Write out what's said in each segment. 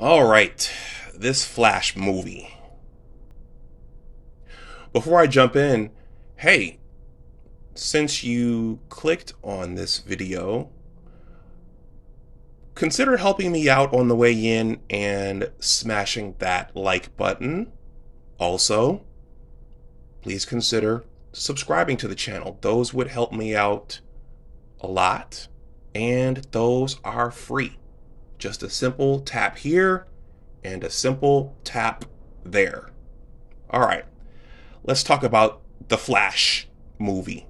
All right, this Flash movie. Before I jump in, hey, since you clicked on this video, consider helping me out on the way in and smashing that like button. Also, please consider subscribing to the channel. Those would help me out a lot, and those are free. Just a simple tap here and a simple tap there. All right, let's talk about the Flash movie.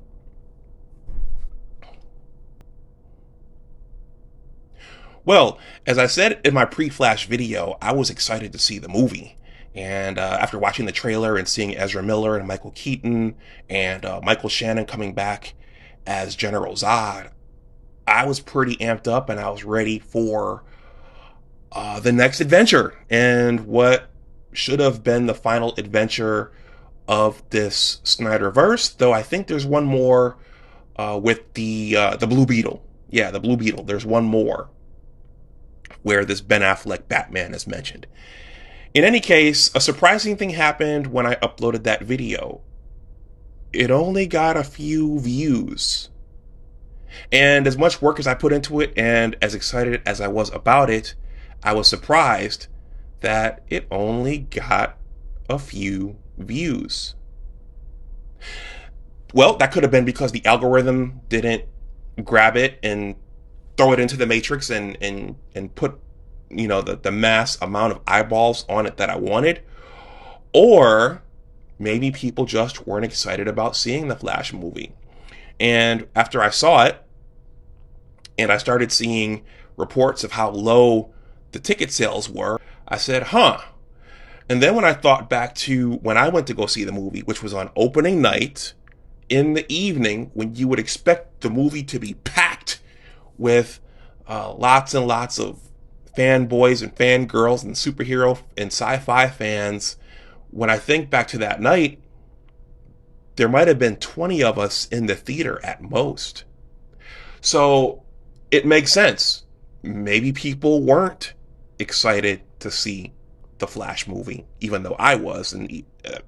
Well, as I said in my pre-Flash video, I was excited to see the movie. And after watching the trailer and seeing Ezra Miller and Michael Keaton and Michael Shannon coming back as General Zod, I was pretty amped up and I was ready for the next adventure and what should have been the final adventure of this Snyderverse. Though I think there's one more with the Blue Beetle. Yeah, the Blue Beetle. There's one more where this Ben Affleck Batman is mentioned. In any case, a surprising thing happened when I uploaded that video. It only got a few views. And as much work as I put into it and as excited as I was about it, I was surprised that it only got a few views. Well, that could have been because the algorithm didn't grab it and throw it into the matrix and put the mass amount of eyeballs on it that I wanted, or maybe people just weren't excited about seeing the Flash movie. And after I saw it and I started seeing reports of how low the ticket sales were, I said, and then when I thought back to when I went to go see the movie, which was on opening night in the evening, when you would expect the movie to be packed with lots and lots of fanboys and fangirls and superhero and sci-fi fans, when I think back to that night, there might have been 20 of us in the theater at most. So it makes sense. Maybe people weren't excited to see the Flash movie, even though I was, and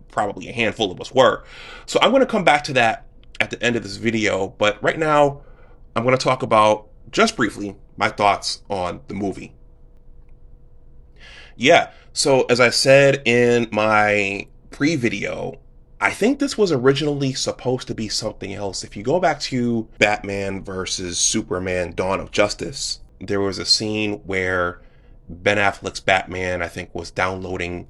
probably a handful of us were. So I'm going to come back to that at the end of this video, but right now I'm going to talk about, just briefly, my thoughts on the movie. Yeah, so as I said in my pre-video, I think this was originally supposed to be something else. If you go back to Batman versus Superman Dawn of Justice, there was a scene where Ben Affleck's Batman, I think, was downloading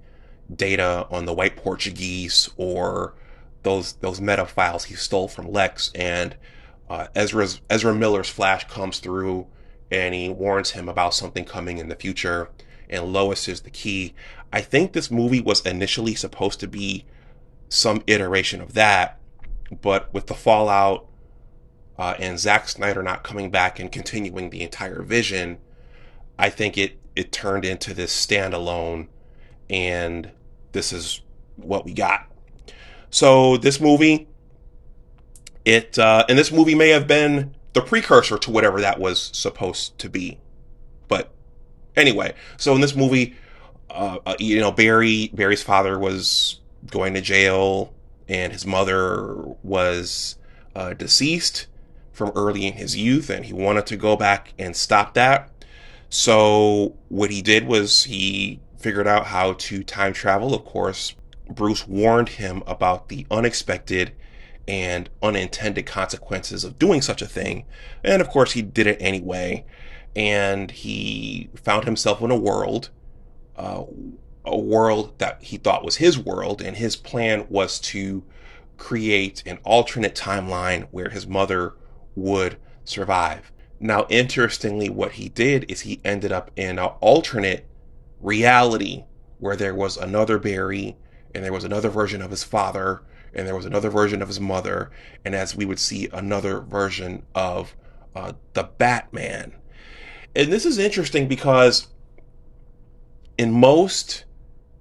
data on the white Portuguese or those meta files he stole from Lex, and Ezra Miller's Flash comes through and he warns him about something coming in the future, and Lois is the key. I think this movie was initially supposed to be some iteration of that, but with the fallout and Zack Snyder not coming back and continuing the entire vision, I think it turned into this standalone, and this is what we got. So this movie, and this movie may have been the precursor to whatever that was supposed to be. But anyway, so in this movie, Barry's father was going to jail, and his mother was deceased from early in his youth, and he wanted to go back and stop that. So what he did was he figured out how to time travel. Of course, Bruce warned him about the unexpected and unintended consequences of doing such a thing. And of course, he did it anyway. And he found himself in a world that he thought was his world. And his plan was to create an alternate timeline where his mother would survive. Now, interestingly, what he did is he ended up in an alternate reality where there was another Barry, and there was another version of his father, and there was another version of his mother, and as we would see, another version of the Batman. And this is interesting because in most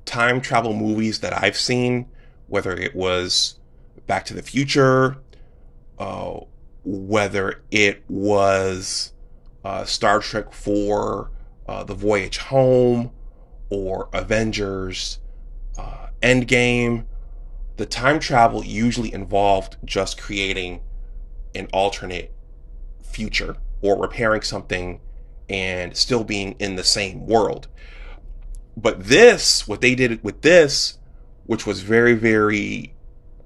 time travel movies that I've seen, whether it was Back to the Future, whether it was Star Trek 4, The Voyage Home, or Avengers, Endgame, the time travel usually involved just creating an alternate future or repairing something and still being in the same world. But this, what they did with this, which was very, very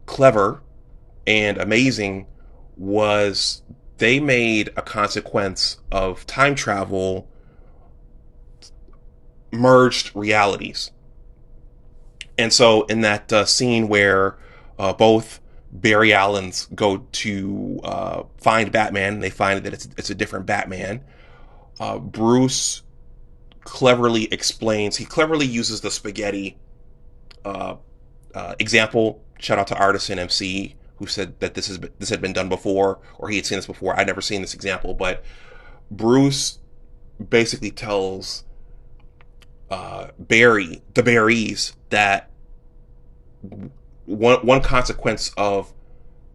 clever and amazing, was they made a consequence of time travel merged realities. And so in that scene where both Barry Allens go to find Batman, and they find that it's a different Batman. Bruce cleverly explains. He cleverly uses the spaghetti uh, example. Shout out to Artisan MC who said that this had been done before, or he had seen this before. I'd never seen this example, but Bruce basically tells the Barrys, that one consequence of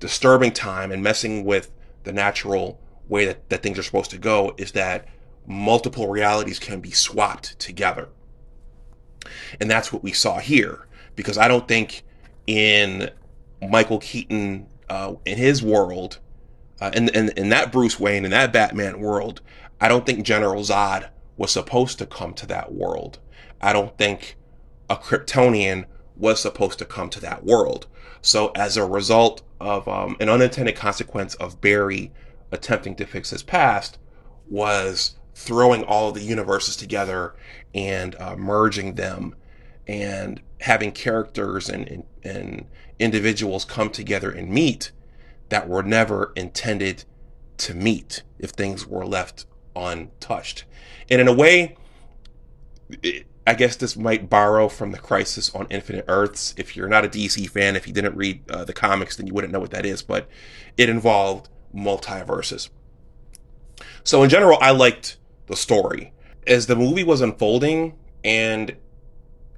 disturbing time and messing with the natural way that things are supposed to go is that multiple realities can be swapped together. And that's what we saw here. Because I don't think in Michael Keaton, in his world, in that Bruce Wayne, in that Batman world, I don't think General Zod was supposed to come to that world. I don't think a Kryptonian was supposed to come to that world. So as a result of an unintended consequence of Barry attempting to fix his past, was throwing all of the universes together and merging them and having characters and individuals come together and meet that were never intended to meet if things were left untouched. And in a way, I guess this might borrow from the Crisis on Infinite Earths. If you're not a DC fan, if you didn't read the comics, then you wouldn't know what that is. But it involved multiverses. So in general, I liked the story. As the movie was unfolding, and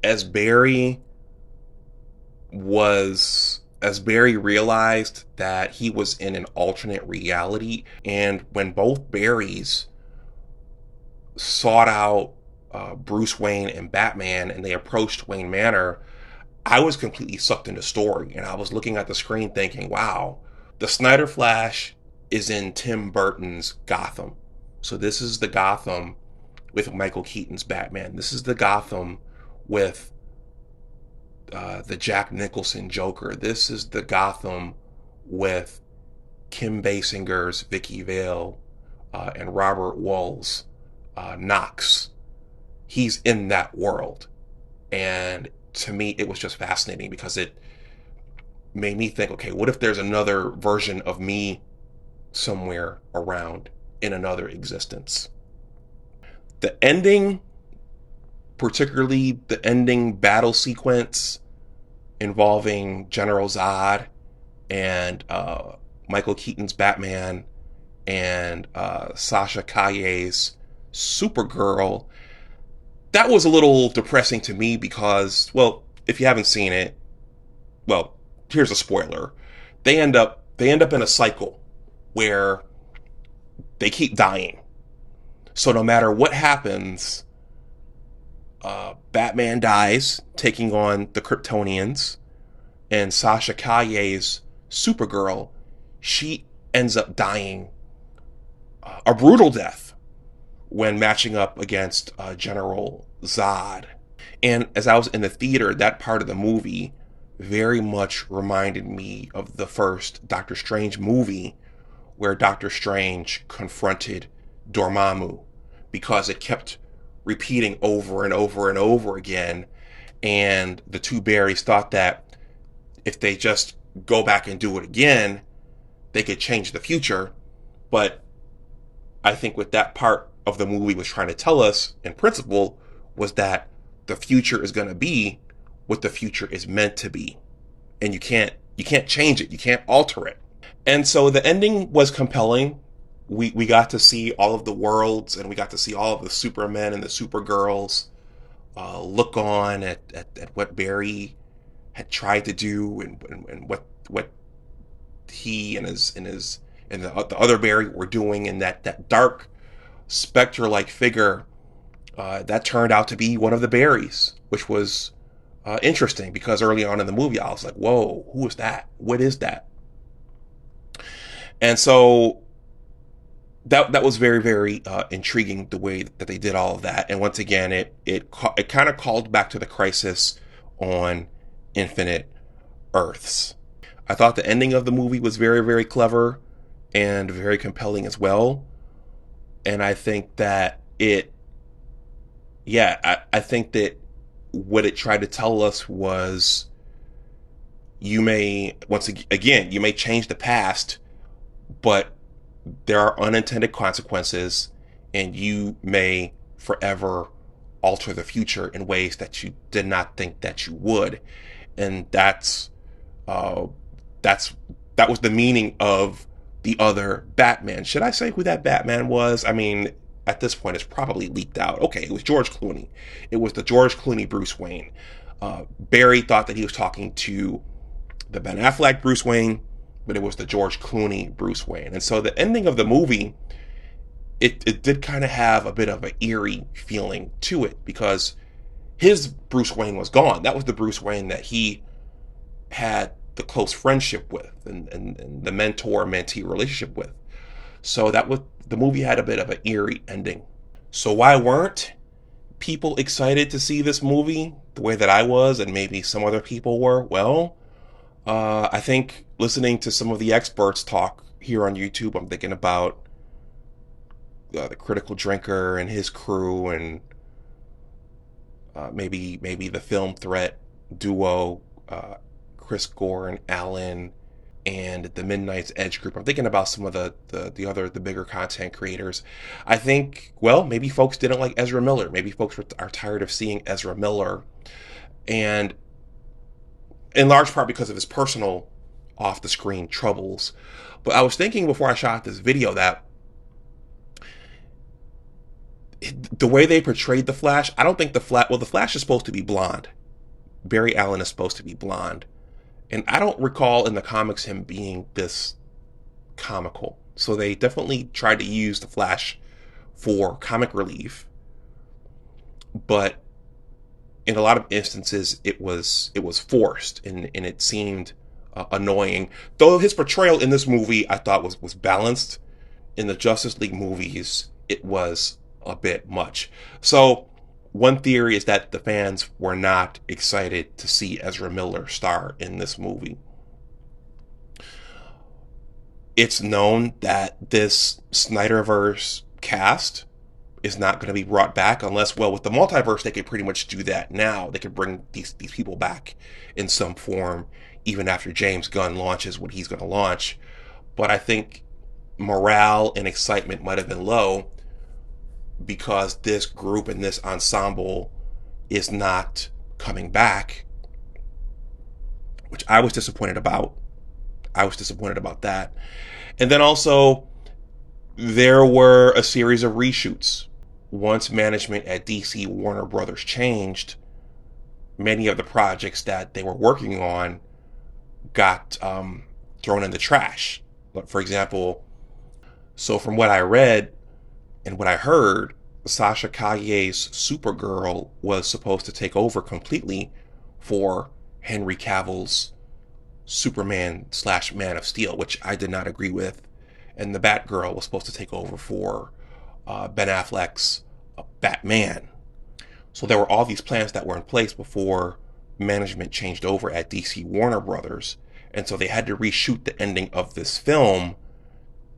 as Barry realized that he was in an alternate reality, and when both Barrys sought out Bruce Wayne and Batman, and they approached Wayne Manor, I was completely sucked into story, and I was looking at the screen thinking, wow, the Snyder Flash is in Tim Burton's Gotham. So this is the Gotham with Michael Keaton's Batman. This is the Gotham with the Jack Nicholson Joker. This is the Gotham with Kim Basinger's Vicky Vale and Robert Wuhl's Knox. He's in that world. And to me, it was just fascinating because it made me think, okay, what if there's another version of me somewhere around in another existence? The ending, particularly the ending battle sequence involving General Zod and Michael Keaton's Batman and Sasha Calle's Supergirl, that was a little depressing to me because, well, if you haven't seen it, well, here's a spoiler. They end up in a cycle where they keep dying. So no matter what happens, Batman dies, taking on the Kryptonians, and Sasha Calle's Supergirl, she ends up dying a brutal death when matching up against General Zod. And as I was in the theater, that part of the movie very much reminded me of the first Doctor Strange movie, where Doctor Strange confronted Dormammu, because it kept repeating over and over and over again. And the two Barrys thought that if they just go back and do it again, they could change the future. But I think what that part of the movie was trying to tell us, in principle, was that the future is going to be what the future is meant to be. And you can't change it. You can't alter it. And so the ending was compelling. We got to see all of the worlds, and we got to see all of the Supermen and the Supergirls look on at what Barry had tried to do, and what he and the other Barry were doing, and that dark specter-like figure That turned out to be one of the berries, which was interesting because early on in the movie, I was like, whoa, who is that? What is that? And so that was very, very intriguing the way that they did all of that. And once again, it kind of called back to the Crisis on Infinite Earths. I thought the ending of the movie was very, very clever and very compelling as well. And I think that I think that what it tried to tell us was you may, once again, you may change the past, but there are unintended consequences, and you may forever alter the future in ways that you did not think that you would. And uh, that's that was the meaning of the other Batman. Should I say who that Batman was? I mean, at this point, it's probably leaked out. Okay, it was George Clooney. It was the George Clooney Bruce Wayne. Barry thought that he was talking to the Ben Affleck Bruce Wayne, but it was the George Clooney Bruce Wayne. And so the ending of the movie, it did kind of have a bit of an eerie feeling to it because his Bruce Wayne was gone. That was the Bruce Wayne that he had the close friendship with and the mentor-mentee relationship with. So that was the movie had a bit of an eerie ending. So why weren't people excited to see this movie the way that I was and maybe some other people were? Well, I think listening to some of the experts talk here on YouTube, I'm thinking about the Critical Drinker and his crew, and maybe the Film Threat duo, Chris Gore and Alan, and the Midnight's Edge group. I'm thinking about some of the bigger content creators. I think, well, maybe folks didn't like Ezra Miller. Maybe folks are tired of seeing Ezra Miller, and in large part because of his personal off the screen troubles. But I was thinking before I shot this video that the way they portrayed the Flash, I don't think the Flash is supposed to be blonde. Barry Allen is supposed to be blonde. And I don't recall in the comics him being this comical. So they definitely tried to use the Flash for comic relief. But in a lot of instances, it was forced and it seemed annoying. Though his portrayal in this movie I thought was balanced. In the Justice League movies, it was a bit much. So one theory is that the fans were not excited to see Ezra Miller star in this movie. It's known that this Snyderverse cast is not going to be brought back unless, well, with the multiverse, they could pretty much do that now. They could bring these people back in some form, even after James Gunn launches what he's going to launch. But I think morale and excitement might have been low because this group and this ensemble is not coming back, which I was disappointed about. I was disappointed about that. And then also, there were a series of reshoots. Once management at DC Warner Brothers changed, many of the projects that they were working on got thrown in the trash. For example, so from what I read and what I heard, Sasha Calle's Supergirl was supposed to take over completely for Henry Cavill's Superman / Man of Steel, which I did not agree with. And the Batgirl was supposed to take over for Ben Affleck's Batman. So there were all these plans that were in place before management changed over at DC Warner Brothers. And so they had to reshoot the ending of this film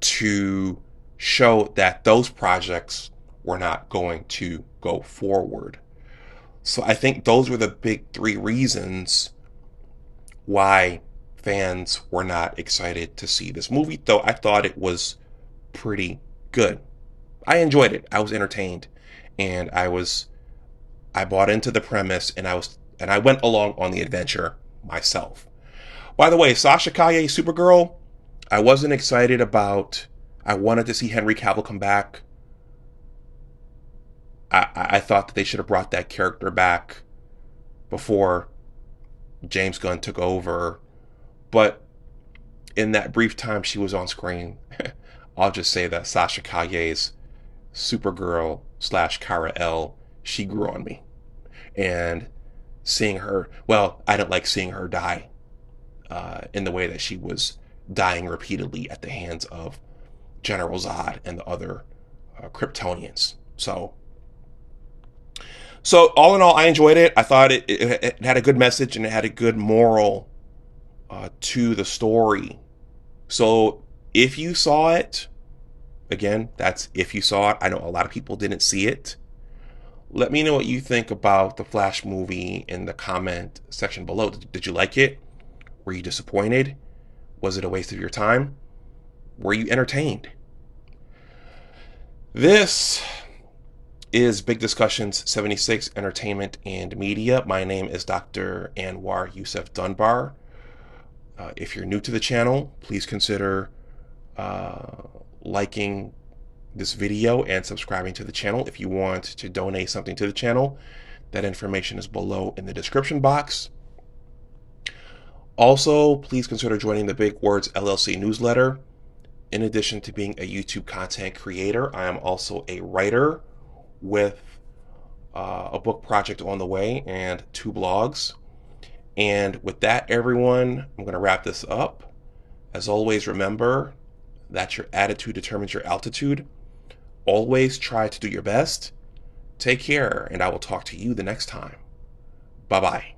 to show that those projects were not going to go forward. So I think those were the big three reasons why fans were not excited to see this movie, though I thought it was pretty good. I enjoyed it. I was entertained, and I bought into the premise, and I went along on the adventure myself. By the way, Sasha Calle Supergirl, I wasn't excited about. I wanted to see Henry Cavill come back. I thought that they should have brought that character back before James Gunn took over. But in that brief time she was on screen, I'll just say that Sasha Calle's Supergirl / Kara-El she grew on me. And seeing her, well, I didn't like seeing her die in the way that she was dying repeatedly at the hands of General Zod and the other Kryptonians. So all in all, I enjoyed it. I thought it had a good message and it had a good moral to the story. So if you saw it, again, that's if you saw it. I know a lot of people didn't see it. Let me know what you think about the Flash movie in the comment section below. Did you like it? Were you disappointed? Was it a waste of your time? Were you entertained? This is Big Discussions 76 Entertainment and Media. My name is Dr. Anwar Youssef Dunbar. If you're new to the channel, please consider liking this video and subscribing to the channel. If you want to donate something to the channel, that information is below in the description box. Also, please consider joining the Big Words LLC Newsletter. In addition to being a YouTube content creator, I am also a writer with a book project on the way and 2 blogs. And with that, everyone, I'm going to wrap this up. As always, remember that your attitude determines your altitude. Always try to do your best. Take care, and I will talk to you the next time. Bye-bye.